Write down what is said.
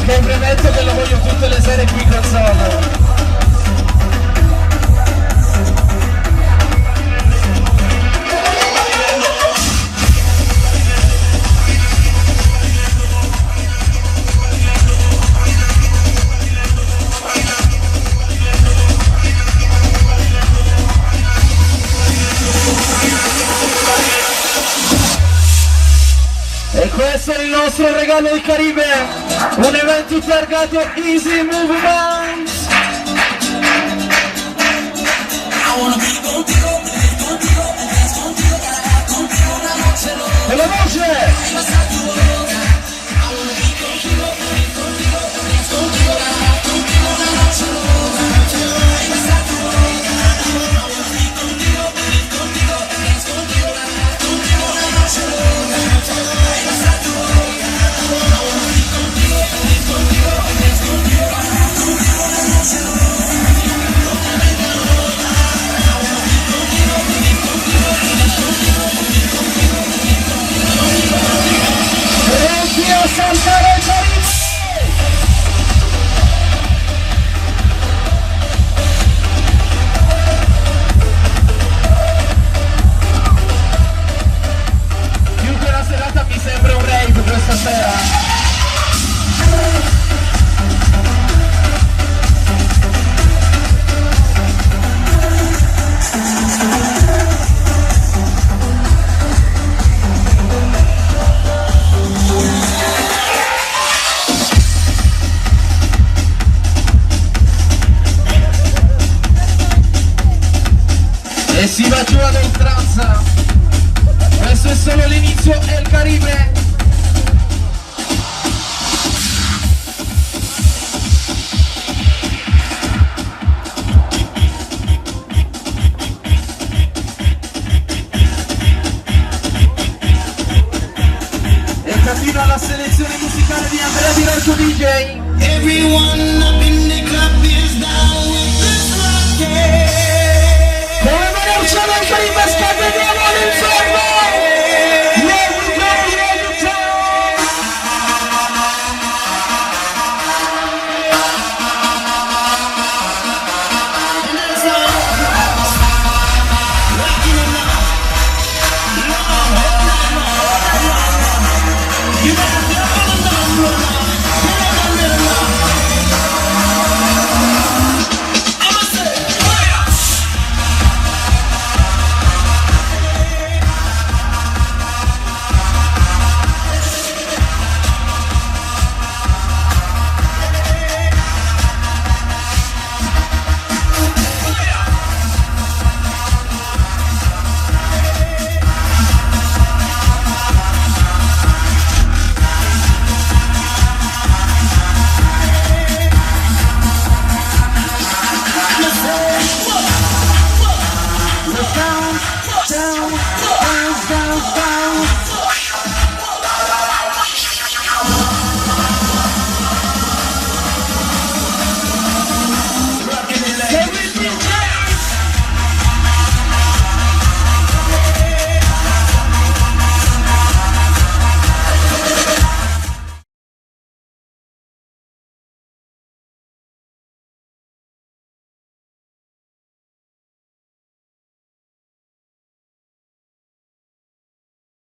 Che premetto che lo voglio tutte le sere qui con Solo. E questo è il nostro regalo del Caribe, un evento targato Easy Movement. E la voce! Saltare il Caribe! Più che una serata mi sembra un rave questa sera. E si va giù ad oltranza. Questo è solo l'inizio, è il Caribe. E continua la selezione musicale di Andrea Diretto DJ. Everyone up in the club is down with this rocket. Come non c'è il Caribe!